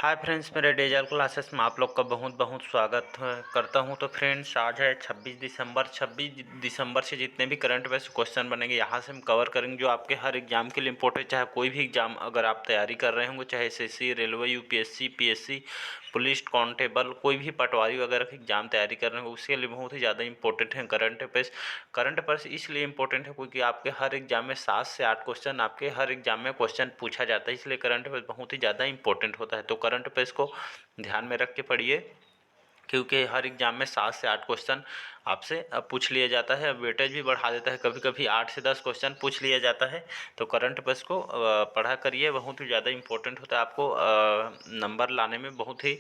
Hi friends, मेरे dazzle classes में आप लोग का बहुत बहुत स्वागत करता हूं। तो फ्रेंड्स, आज है 26 दिसंबर। 26 दिसंबर से जितने भी करंट अफेयर्स क्वेश्चन बनेंगे यहाँ से हम कवर करेंगे, जो आपके हर एग्जाम के लिए इंपॉर्टेंट, चाहे कोई भी एग्जाम अगर आप तैयारी कर रहे होंगे, चाहे SSC, railway, UPSC, PSC, police constable, कोई भी पटवारी वगैरह की एग्जाम तैयारी कर रहे हैं, उसके लिए बहुत ही ज़्यादा इंपॉर्टेंट है करंट अफेयर्स। करंट अफेयर्स इसलिए इंपॉर्टेंट है क्योंकि आपके हर एग्जाम में 7 से 8 क्वेश्चन आपके हर एग्जाम में क्वेश्चन पूछा जाता है, इसलिए करंट अफेयर्स बहुत ही ज़्यादा इंपॉर्टेंट होता है। तो करंट अफेयर्स को ध्यान में रख के पढ़िए, क्योंकि हर एग्जाम में 7 से 8 क्वेश्चन आपसे पूछ लिया जाता है। वेटेज भी बढ़ा देता है, कभी कभी 8 से 10 क्वेश्चन पूछ लिया जाता है। तो करंट अफेयर्स को पढ़ा करिए, बहुत ही ज़्यादा इंपॉर्टेंट होता है, आपको नंबर लाने में बहुत ही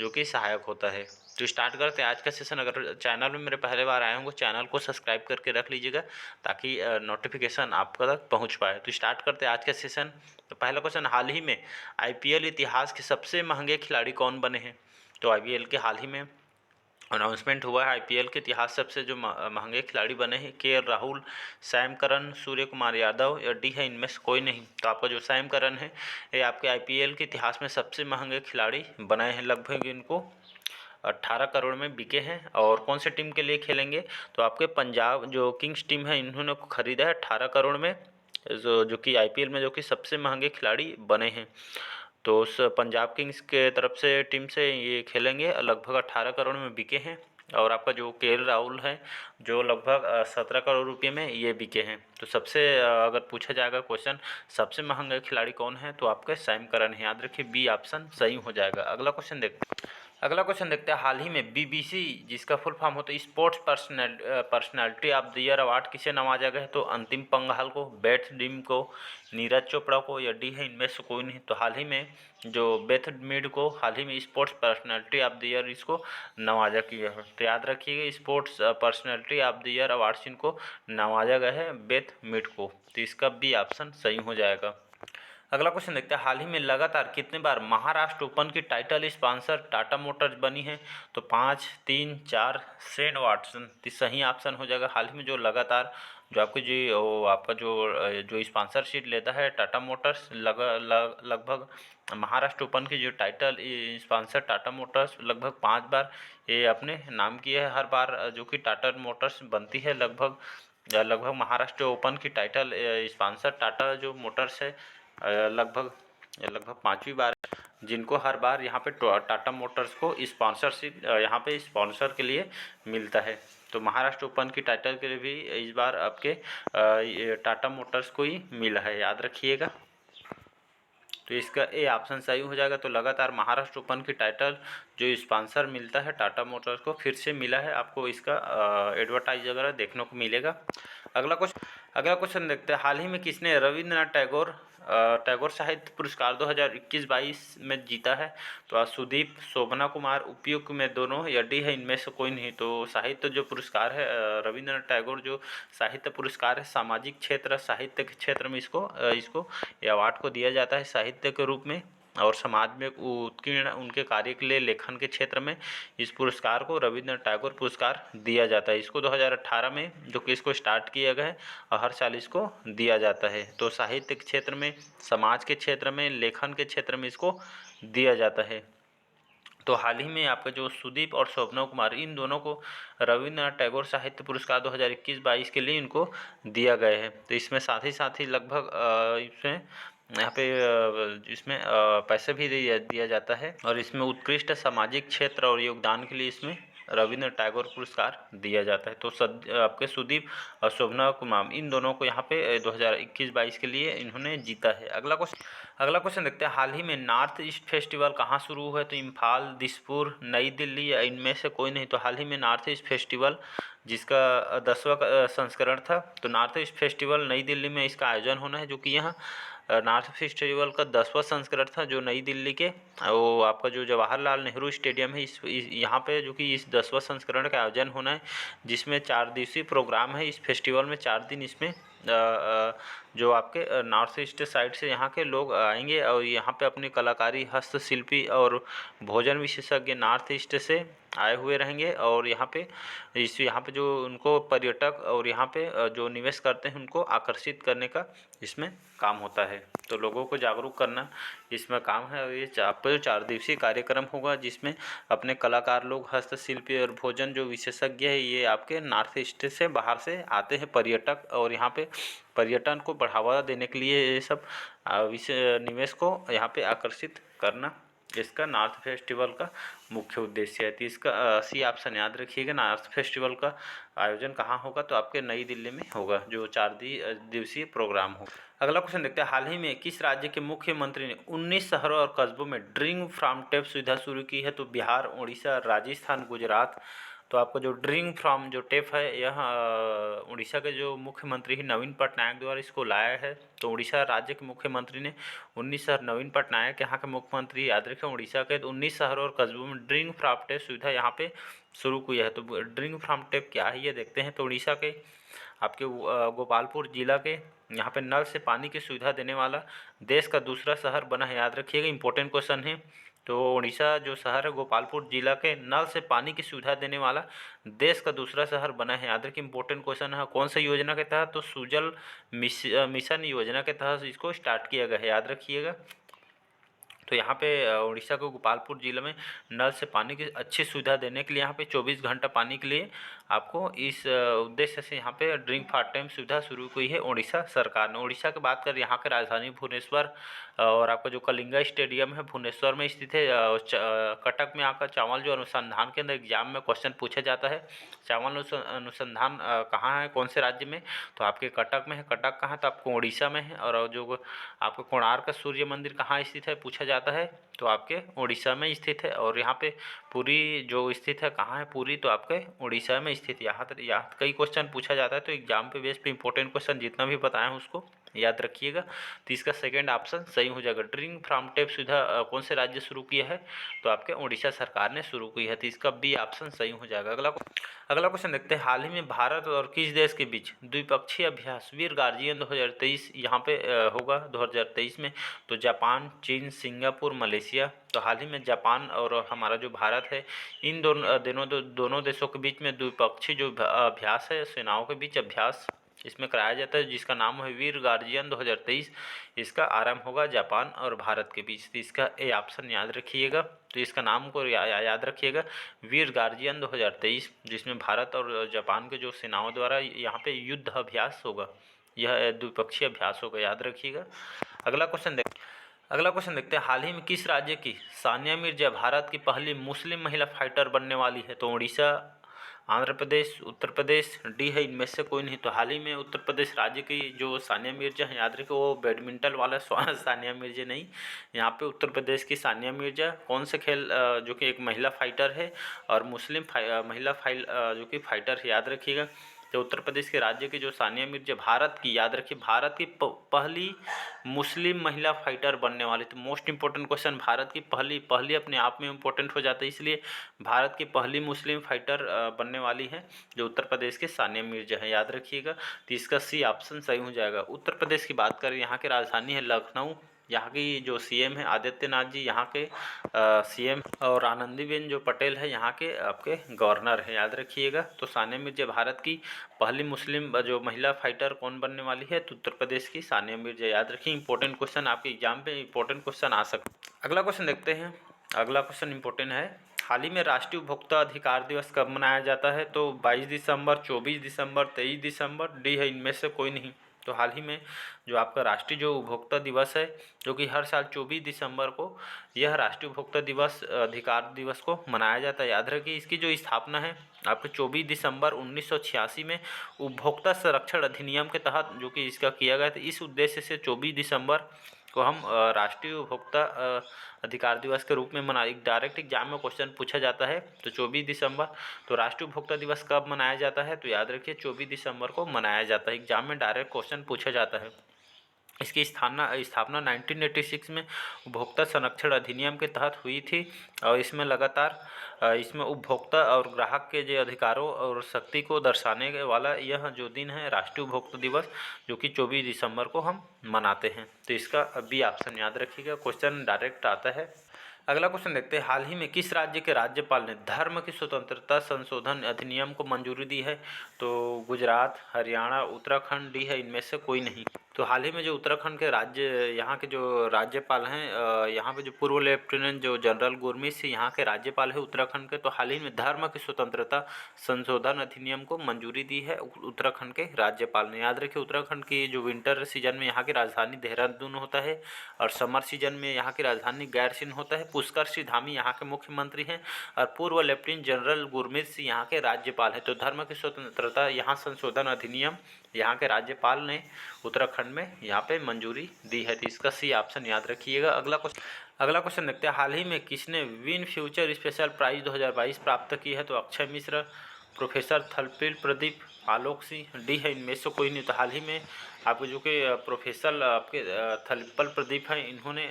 जो कि सहायक होता है। तो स्टार्ट करते हैं आज का सेशन। अगर चैनल में मेरे पहले बार आए होंगे, चैनल को सब्सक्राइब करके रख लीजिएगा ताकि नोटिफिकेशन आपका तक पहुंच पाए। तो स्टार्ट करते हैं आज का सेशन। तो पहला क्वेश्चन, हाल ही में आईपीएल इतिहास के सबसे महंगे खिलाड़ी कौन बने हैं? तो आईपीएल के हाल ही में अनाउंसमेंट हुआ है, आईपीएल के इतिहास सबसे जो महंगे खिलाड़ी बने हैं, KL Rahul, Sam Curran, Surya Kumar Yadav या डी है इनमें से कोई नहीं। तो आपका जो सैम करन है, ये आपके आईपीएल के इतिहास में सबसे महंगे खिलाड़ी बनाए हैं। लगभग इनको 18 करोड़ में बिके हैं। और कौन से टीम के लिए खेलेंगे? तो आपके पंजाब जो किंग्स टीम है, इन्होंने खरीदा है 18 करोड़ में, जो कि आईपीएल में जो कि सबसे महंगे खिलाड़ी बने हैं। तो उस पंजाब किंग्स के तरफ से टीम से ये खेलेंगे, लगभग 18 करोड़ में बिके हैं। और आपका जो केएल राहुल है, जो लगभग 17 करोड़ रुपये में ये बिके हैं। तो सबसे अगर पूछा जाएगा क्वेश्चन सबसे महंगा खिलाड़ी कौन है, तो आपका सैम करन है। याद रखिए, बी ऑप्शन सही हो जाएगा। अगला क्वेश्चन देखते हैं, हाल ही में बीबीसी, जिसका फुल फॉर्म होता है sports personality of the year award, किसे नवाजा गया है? तो अंतिम पंघाल को, बेथ डिम को, नीरज चोपड़ा को या डी है इनमें से कोई नहीं। तो हाल ही में जो बेथ मिड को हाल ही में sports personality of the year इसको नवाजा किया है। तो याद रखिएगा, sports personality of the year awards इनको नवाजा गया है बेथ मिड को। तो इसका बी ऑप्शन सही हो जाएगा। अगला क्वेश्चन देखते हैं, हाल ही में लगातार कितने बार महाराष्ट्र ओपन की टाइटल स्पॉन्सर टाटा मोटर्स बनी है? तो 5, 3, 4, सेन वाटसन। तो सही ऑप्शन हो जाएगा। हाल ही में जो लगातार जो आपकी जो आपका जो स्पॉन्सरशिप लेता है टाटा मोटर्स, लगभग महाराष्ट्र ओपन की जो टाइटल स्पॉन्सर टाटा मोटर्स लगभग 5 बार ये अपने नाम किया है। हर बार जो कि टाटा मोटर्स बनती है, लगभग महाराष्ट्र ओपन की टाइटल स्पॉन्सर टाटा जो मोटर्स है लगभग 5वीं बार, जिनको हर बार यहाँ पे टाटा मोटर्स को स्पॉन्सरशिप यहाँ पे स्पॉन्सर के लिए मिलता है। तो महाराष्ट्र ओपन की टाइटल के लिए भी इस बार आपके टाटा मोटर्स को ही मिला है, याद रखिएगा। तो इसका ए ऑप्शन सही हो जाएगा। तो लगातार महाराष्ट्र ओपन की टाइटल जो स्पॉन्सर मिलता है टाटा मोटर्स को, फिर से मिला है, आपको इसका एडवर्टाइज वगैरह देखने को मिलेगा। अगला क्वेश्चन देखते हैं, हाल ही में किसने रविंद्रनाथ टैगोर साहित्य पुरस्कार 2021-22 में जीता है? तो सुदीप, शोभना कुमार, उपयुक्त में दोनों या डी है इनमें से कोई नहीं। तो साहित्य जो पुरस्कार है रविंद्रनाथ टैगोर जो साहित्य पुरस्कार है, सामाजिक क्षेत्र साहित्य के क्षेत्र में इसको ये अवार्ड को दिया जाता है साहित्य के रूप में, और समाज में उत्कीर्ण उनके कार्य के लिए लेखन के क्षेत्र में इस पुरस्कार को रविंद्रनाथ टैगोर पुरस्कार दिया जाता है। इसको 2018 में जो कि इसको स्टार्ट किया गया है और हर साल इसको दिया जाता है। तो साहित्य के क्षेत्र में, समाज के क्षेत्र में, लेखन के क्षेत्र में इसको दिया जाता है। तो हाल ही में आपका जो सुदीप और शोभना कुमार, इन दोनों को रविंद्रनाथ टैगोर साहित्य पुरस्कार 2021-22 के लिए इनको दिया गया है। तो इसमें साथ ही लगभग इसमें यहाँ पे इसमें पैसे भी दिया जाता है, और इसमें उत्कृष्ट सामाजिक क्षेत्र और योगदान के लिए इसमें रविंद्रनाथ टैगोर पुरस्कार दिया जाता है। तो आपके सुदीप और शोभना कुमार, इन दोनों को यहाँ पे 2021-22 के लिए इन्होंने जीता है। अगला क्वेश्चन देखते हैं, हाल ही में नॉर्थ ईस्ट फेस्टिवल कहाँ शुरू हुआ है? तो इम्फाल, दिसपुर, नई दिल्ली या इनमें से कोई नहीं। तो हाल ही में नॉर्थ ईस्ट फेस्टिवल जिसका 10वां संस्करण था, तो नॉर्थ ईस्ट फेस्टिवल नई दिल्ली में इसका आयोजन होना है, जो कि यहाँ नॉर्थ फेस्टिवल का 10वां संस्करण था जो नई दिल्ली के वो आपका जो जवाहरलाल नेहरू स्टेडियम है, यहाँ पे जो कि इस 10वां संस्करण का आयोजन होना है, जिसमें 4 दिवसीय प्रोग्राम है। इस फेस्टिवल में 4 दिन इसमें जो आपके नॉर्थ ईस्ट साइड से यहाँ के लोग आएंगे और यहाँ पे अपनी कलाकारी, हस्तशिल्पी और भोजन विशेषज्ञ नॉर्थ ईस्ट से आए हुए रहेंगे, और यहाँ पे जो उनको पर्यटक और यहाँ पे जो निवेश करते हैं उनको आकर्षित करने का इसमें काम होता है। तो लोगों को जागरूक करना इसमें काम है। और ये आपका जो 4 दिवसीय कार्यक्रम होगा, जिसमें अपने कलाकार लोग, हस्तशिल्पी और भोजन जो विशेषज्ञ है, ये आपके नॉर्थ ईस्ट से बाहर से आते हैं पर्यटक, और यहाँ पे पर्यटन को बढ़ावा देने के लिए ये सब निवेश को यहाँ पे आकर्षित करना इसका नॉर्थ फेस्टिवल का मुख्य उद्देश्य है। तो इसका सी ऑप्शन याद रखिएगा। नॉर्थ फेस्टिवल का आयोजन कहाँ होगा? तो आपके नई दिल्ली में होगा, जो 4 दिवसीय प्रोग्राम होगा। अगला क्वेश्चन देखते हैं, हाल ही में किस राज्य के मुख्यमंत्री ने 19 शहरों और कस्बों में ड्रिंक फ्रॉम टैप सुविधा शुरू की है? तो बिहार, उड़ीसा, राजस्थान, गुजरात। तो आपको जो ड्रिंक फ्रॉम जो टेप है, यह उड़ीसा के जो मुख्यमंत्री ही नवीन पटनायक द्वारा इसको लाया है। तो उड़ीसा राज्य के मुख्यमंत्री ने 19 शहर, नवीन पटनायक यहाँ के मुख्यमंत्री, याद रखें उड़ीसा के, तो 19 शहरों और कस्बों में ड्रिंक फ्रॉम टेप सुविधा यहाँ पे शुरू की है। तो ड्रिंक फ्रॉम टेप क्या है ये देखते हैं। तो उड़ीसा के आपके गोपालपुर जिला के यहाँ पे नल से पानी की सुविधा देने वाला देश का दूसरा शहर बना है, याद रखिएगा, इंपॉर्टेंट क्वेश्चन है। तो उड़ीसा जो शहर है गोपालपुर जिला के नल से पानी की सुविधा देने वाला देश का दूसरा शहर बना है, याद रखिए, इंपॉर्टेंट क्वेश्चन है। कौन सा योजना के तहत? तो सुजल मिशन योजना के तहत इसको स्टार्ट किया गया है, याद रखिएगा। तो यहाँ पे उड़ीसा के गोपालपुर जिले में नल से पानी की अच्छी सुविधा देने के लिए यहाँ पे 24 घंटा पानी के लिए आपको इस उद्देश्य से यहाँ पे ड्रिंक फॉर टाइम सुविधा शुरू की है उड़ीसा सरकार ने। उड़ीसा की बात करें, यहाँ के राजधानी भुवनेश्वर और आपका जो कलिंगा स्टेडियम है भुवनेश्वर में स्थित है। कटक में आकर चावल जो अनुसंधान के अंदर एग्जाम में क्वेश्चन पूछा जाता है, चावल अनुसंधान कहाँ है, कौन से राज्य में? तो आपके कटक में है। कटक कहाँ? तो आपको उड़ीसा में है। और जो आपको कोणार्क सूर्य मंदिर कहाँ स्थित है पूछा जाता है, तो आपके उड़ीसा में स्थित है। और यहाँ पे पुरी जो स्थित है कहाँ है? पुरी तो आपके उड़ीसा में स्थित। यहाँ कई क्वेश्चन पूछा जाता है, तो एग्जाम पे बेस पे इंपॉर्टेंट क्वेश्चन जितना भी बताया हूँ उसको याद रखिएगा। तो इसका सेकंड ऑप्शन सही हो जाएगा। ड्रिंक फ्रॉम टैप सुविधा कौन से राज्य शुरू किया है? तो आपके उड़ीसा सरकार ने शुरू की है। तो इसका बी ऑप्शन सही हो जाएगा। अगला क्वेश्चन देखते हैं, हाल ही में भारत और किस देश के बीच द्विपक्षीय अभ्यास वीर गार्जियन 2023 यहाँ पे होगा 2023 में? तो जापान, चीन, सिंगापुर, मलेशिया। तो हाल ही में जापान और हमारा जो भारत है, इन दोनों देशों के बीच में द्विपक्षीय जो अभ्यास है, सेनाओं के बीच अभ्यास इसमें कराया जाता है, जिसका नाम है वीर गार्जियन 2023। इसका आरंभ होगा जापान और भारत के बीच। तो इसका ए ऑप्शन याद रखिएगा। तो इसका नाम को याद रखिएगा, वीर गार्जियन 2023, जिसमें भारत और जापान के जो सेनाओं द्वारा यहाँ पे युद्ध अभ्यास होगा, यह द्विपक्षीय अभ्यास होगा, याद रखिएगा। अगला क्वेश्चन देखते हैं, हाल ही में किस राज्य की सानिया मिर्जा भारत की पहली मुस्लिम महिला फाइटर बनने वाली है? तो उड़ीसा, आंध्र प्रदेश, उत्तर प्रदेश, डी है इनमें से कोई नहीं। तो हाल ही में उत्तर प्रदेश राज्य की जो सानिया मिर्जा है, याद रखिए वो बैडमिंटन वाला सानिया मिर्जा नहीं, यहाँ पे उत्तर प्रदेश की सानिया मिर्जा कौन से खेल जो कि एक महिला फाइटर है और मुस्लिम महिला जो कि फाइटर है, याद रखिएगा। तो उत्तर प्रदेश के राज्य की जो सानिया मिर्जा भारत की, याद रखिए, भारत की पहली मुस्लिम महिला फाइटर बनने वाली। तो मोस्ट इंपॉर्टेंट क्वेश्चन, भारत की पहली अपने आप में इंपॉर्टेंट हो जाता है, इसलिए भारत की पहली मुस्लिम फाइटर बनने वाली है जो उत्तर प्रदेश के सानिया मिर्जा है, याद रखिएगा। तो इसका सी ऑप्शन सही हो जाएगा। उत्तर प्रदेश की बात करें, यहाँ की राजधानी है लखनऊ, यहाँ की जो सीएम है आदित्यनाथ जी यहाँ के सीएम, और आनंदीबेन जो पटेल है यहाँ के आपके गवर्नर है, याद रखिएगा। तो सानिया मिर्जा भारत की पहली मुस्लिम जो महिला फाइटर कौन बनने वाली है? तो उत्तर प्रदेश की सानिया मिर्जा, याद रखिए। इंपॉर्टेंट क्वेश्चन आपके एग्जाम पे इंपॉर्टेंट क्वेश्चन आ सकते। अगला क्वेश्चन देखते हैं। अगला क्वेश्चन इंपॉर्टेंट है, हाल ही में राष्ट्रीय उपभोक्ता अधिकार दिवस कब मनाया जाता है? तो 22 दिसंबर, 24 दिसंबर, 23 दिसंबर, डी है इनमें से कोई नहीं। तो हाल ही में जो आपका राष्ट्रीय जो उपभोक्ता दिवस है, जो कि हर साल 24 दिसंबर को यह राष्ट्रीय उपभोक्ता दिवस अधिकार दिवस को मनाया जाता है, याद रखिए। इसकी जो स्थापना है आपके 24 दिसंबर 1986 में उपभोक्ता संरक्षण अधिनियम के तहत जो कि इसका किया गया था। इस उद्देश्य से 24 दिसंबर को हम राष्ट्रीय उपभोक्ता अधिकार दिवस के रूप में मना, एक डायरेक्ट एग्जाम में क्वेश्चन पूछा जाता है। तो 24 दिसंबर, तो राष्ट्रीय उपभोक्ता दिवस कब मनाया जाता है? तो याद रखिए 24 दिसंबर को मनाया जाता है, एग्जाम में डायरेक्ट क्वेश्चन पूछा जाता है। इसकी स्थापना 1986 में उपभोक्ता संरक्षण अधिनियम के तहत हुई थी और इसमें लगातार इसमें उपभोक्ता और ग्राहक के जो अधिकारों और शक्ति को दर्शाने वाला यह जो दिन है राष्ट्रीय उपभोक्ता दिवस, जो कि 24 दिसंबर को हम मनाते हैं। तो इसका बी ऑप्शन याद रखिएगा, क्वेश्चन डायरेक्ट आता है। अगला क्वेश्चन देखते हैं, हाल ही में किस राज्य के राज्यपाल ने धर्म की स्वतंत्रता संशोधन अधिनियम को मंजूरी दी है? तो गुजरात, हरियाणा, उत्तराखंड, डी है इनमें से कोई नहीं। तो हाल ही में जो उत्तराखंड के यहाँ के जो राज्यपाल हैं, यहाँ पे जो पूर्व लेफ्टिनेंट जो जनरल गुरमीत सिंह यहाँ के राज्यपाल है उत्तराखंड के, तो हाल ही में धर्म की स्वतंत्रता संशोधन अधिनियम को मंजूरी दी है उत्तराखंड के राज्यपाल ने। याद रखिए, उत्तराखंड की जो विंटर सीजन में यहाँ की राजधानी देहरादून होता है और समर सीजन में यहाँ की राजधानी गैरसिन होता है। पुष्कर सिंह धामी यहाँ के मुख्यमंत्री हैं और पूर्व लेफ्टिनेंट जनरल गुरमीत सिंह यहाँ के राज्यपाल हैं। तो धर्म की स्वतंत्रता यहाँ संशोधन अधिनियम यहाँ के राज्यपाल ने उत्तराखंड में यहाँ पे मंजूरी दी है। तो इसका सी ऑप्शन याद रखिएगा। अगला क्वेश्चन देखते हैं, हाल ही में किसने विन फ्यूचर स्पेशल प्राइज 2022 प्राप्त की है? तो अक्षय मिश्र, प्रोफेसर थलपिल प्रदीप, आलोक सिंह, डी है इनमें से कोई नहीं। तो हाल ही में आपको जो कि प्रोफेसर आपके थलपल प्रदीप हैं, इन्होंने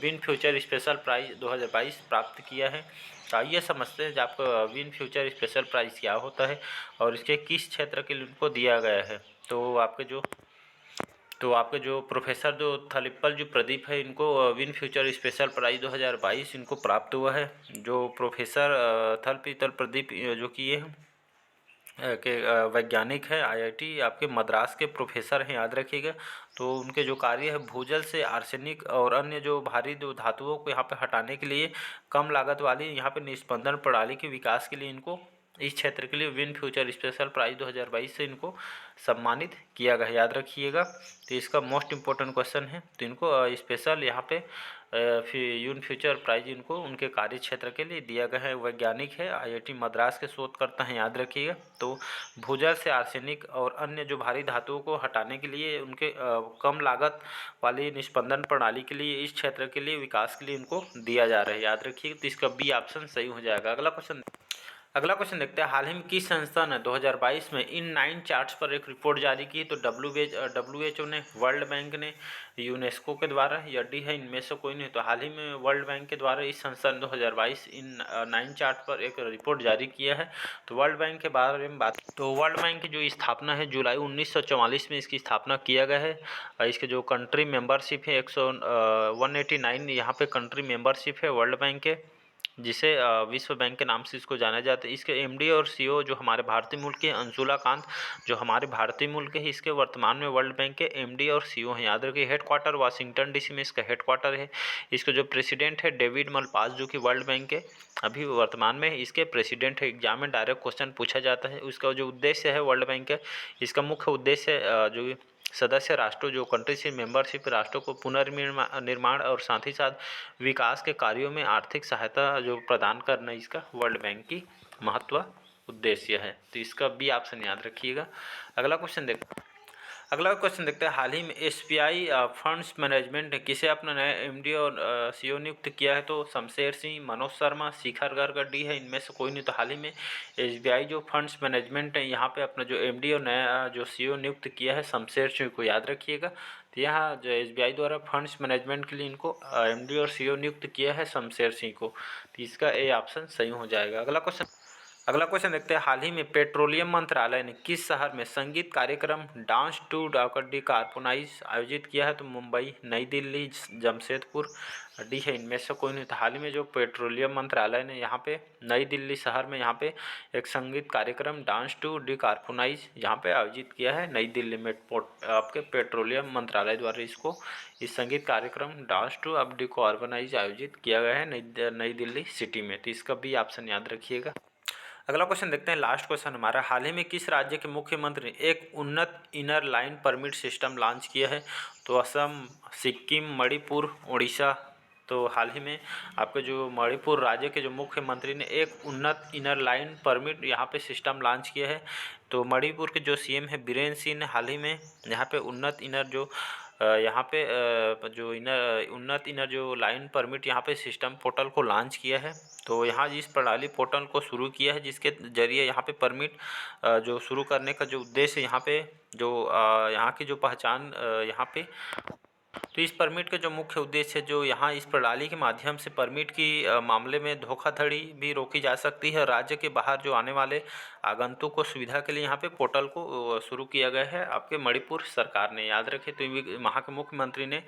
विन फ्यूचर स्पेशल प्राइज 2022 प्राप्त किया है। तो आइए समझते हैं कि आपको विन फ्यूचर स्पेशल प्राइज़ क्या होता है और इसके किस क्षेत्र के लिए उनको दिया गया है। तो आपके जो प्रोफेसर जो थलिप्पल जो प्रदीप है, इनको विन फ्यूचर स्पेशल प्राइज़ 2022 इनको प्राप्त हुआ है। जो प्रोफेसर थलपितल प्रदीप जो कि ये के वैज्ञानिक है, आईआईटी आपके मद्रास के प्रोफेसर हैं, याद रखिएगा। तो उनके जो कार्य है भूजल से आर्सेनिक और अन्य जो भारी जो धातुओं को यहाँ पे हटाने के लिए कम लागत वाली यहाँ पे निस्पंदन प्रणाली के विकास के लिए इनको इस क्षेत्र के लिए विन फ्यूचर स्पेशल प्राइज़ 2022 से इनको सम्मानित किया गया, याद रखिएगा। तो इसका मोस्ट इम्पोर्टेंट क्वेश्चन है। तो इनको स्पेशल यहाँ पे यून फ्यूचर प्राइज इनको उनके कार्य क्षेत्र के लिए दिया गया है। वैज्ञानिक है, आईआईटी मद्रास के शोधकर्ता हैं, याद रखिएगा। तो भूजल से आर्सेनिक और अन्य जो भारी धातुओं को हटाने के लिए उनके कम लागत वाली निस्पंदन प्रणाली के लिए इस क्षेत्र के लिए विकास के लिए इनको दिया जा रहा है, याद रखिएगा। तो इसका बी ऑप्शन सही हो जाएगा। अगला क्वेश्चन देखते हैं, हाल ही में किस संस्था ने 2022 में इन 9 चार्ट्स पर एक रिपोर्ट जारी की? तो WHO ने, वर्ल्ड बैंक ने, यूनेस्को के द्वारा, या डी है इनमें से कोई नहीं। तो हाल ही में वर्ल्ड बैंक के द्वारा इस संस्था ने 2022 इन 9 चार्ट पर एक रिपोर्ट जारी किया है। तो वर्ल्ड बैंक के बारे में वर्ल्ड बैंक की जो स्थापना है जुलाई 1944 में इसकी स्थापना किया गया है। इसके जो कंट्री मेंबरशिप है 189 यहाँ पे कंट्री मेंबरशिप है वर्ल्ड बैंक के, जिसे विश्व बैंक के नाम से इसको जाना जाता है। इसके एमडी और सीईओ जो हमारे भारतीय मूल के अंशुला कांत, जो हमारे भारतीय मूल के हैं, इसके वर्तमान में वर्ल्ड बैंक के एमडी और सीईओ हैं, याद रखिए। हेडक्वार्टर वाशिंगटन डीसी में इसका हेडक्वार्टर है। इसके जो प्रेसिडेंट है डेविड मलपास, जो कि वर्ल्ड बैंक के अभी वर्तमान में इसके प्रेसिडेंट है। एग्जाम में डायरेक्ट क्वेश्चन पूछा जाता है। उसका जो उद्देश्य है वर्ल्ड बैंक का, इसका मुख्य उद्देश्य जो सदस्य राष्ट्रों जो कंट्री से मेंबरशिप राष्ट्रों को पुनर्निर्माण और साथ ही साथ विकास के कार्यों में आर्थिक सहायता जो प्रदान करना, इसका वर्ल्ड बैंक की महत्व उद्देश्य है। तो इसका बी ऑप्शन याद रखिएगा। अगला क्वेश्चन देखते हैं, हाल ही में एसबीआई फंड्स मैनेजमेंट ने किसे अपना नया एमडी और सीईओ नियुक्त किया है? तो शमशेर सिंह, मनोज शर्मा, शिखर गर्ग, डी है इनमें से कोई नहीं। तो हाल ही में एसबीआई जो फंड्स मैनेजमेंट है यहाँ पे अपना जो एमडी और नया जो सीईओ नियुक्त किया है शमशेर सिंह को, याद रखिएगा। तो यहाँ जो एसबीआई द्वारा फंड्स मैनेजमेंट के लिए इनको एमडी और सीईओ नियुक्त किया है शमशेर सिंह को। तो इसका ए ऑप्शन सही हो जाएगा। अगला क्वेश्चन देखते हैं, हाल ही में पेट्रोलियम मंत्रालय ने किस शहर में संगीत कार्यक्रम डांस टू डिकार्बोनाइज आयोजित किया है? तो मुंबई, नई दिल्ली, जमशेदपुर, डी है इनमें से कोई नहीं। तो हाल ही में जो पेट्रोलियम मंत्रालय ने यहाँ पे नई दिल्ली शहर में यहाँ पे एक संगीत कार्यक्रम डांस टू डिकार्बोनाइज यहाँ पे आयोजित किया है नई दिल्ली में। आपके पेट्रोलियम मंत्रालय द्वारा इस संगीत कार्यक्रम डांस टू अब डिकार्बोनाइज आयोजित किया गया है नई दिल्ली सिटी में। तो इसका भी ऑप्शन याद रखिएगा। अगला क्वेश्चन देखते हैं, लास्ट क्वेश्चन हमारा, हाल ही में किस राज्य के मुख्यमंत्री ने एक उन्नत inner line permit system launch किया है? तो असम, सिक्किम, मणिपुर, उड़ीसा। तो हाल ही में आपके जो मणिपुर राज्य के जो मुख्यमंत्री ने एक उन्नत इनर लाइन परमिट यहाँ पे सिस्टम लॉन्च किया है। तो मणिपुर के जो सीएम है बीरेन सिंह ने हाल ही में यहाँ पे उन्नत इनर जो उन्नत इनर जो लाइन परमिट यहाँ पे सिस्टम पोर्टल को लॉन्च किया है। तो यहाँ इस प्रणाली पोर्टल को शुरू किया है, जिसके जरिए यहाँ पे परमिट जो शुरू करने का जो उद्देश्य यहाँ पे जो यहाँ की जो पहचान यहाँ पे तो इस परमिट का जो मुख्य उद्देश्य है, जो यहाँ इस प्रणाली के माध्यम से परमिट की मामले में धोखाधड़ी भी रोकी जा सकती है। राज्य के बाहर जो आने वाले आगंतुक को सुविधा के लिए यहाँ पे पोर्टल को शुरू किया गया है आपके मणिपुर सरकार ने। याद रखें, तो वहाँ के मुख्यमंत्री ने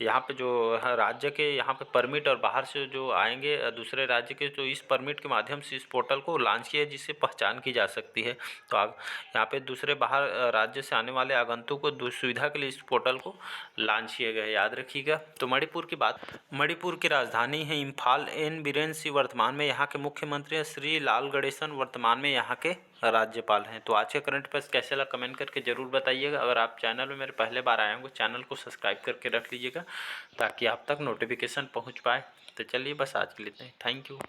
यहाँ पे जो राज्य के यहाँ पे परमिट और बाहर से जो आएंगे दूसरे राज्य के, तो इस परमिट के माध्यम से इस पोर्टल को लॉन्च किया जिससे पहचान की जा सकती है। तो यहाँ पे दूसरे बाहर राज्य से आने वाले आगंतुक को सुविधा के लिए इस पोर्टल को लॉन्च किया गया है, याद रखिएगा। तो मणिपुर की बात, मणिपुर की राजधानी है इम्फाल। एन बीरेन सिंह वर्तमान में यहाँ के मुख्यमंत्री हैं। श्री लाल गणेशन वर्तमान में यहाँ के राज्यपाल हैं। तो आज के करंट अफेयर्स कैसे लगा कमेंट करके ज़रूर बताइएगा। अगर आप चैनल में मेरे पहले बार आए होंगे, चैनल को सब्सक्राइब करके रख लीजिएगा ताकि आप तक नोटिफिकेशन पहुँच पाए। तो चलिए बस आज के लिए इतना ही। Thank you.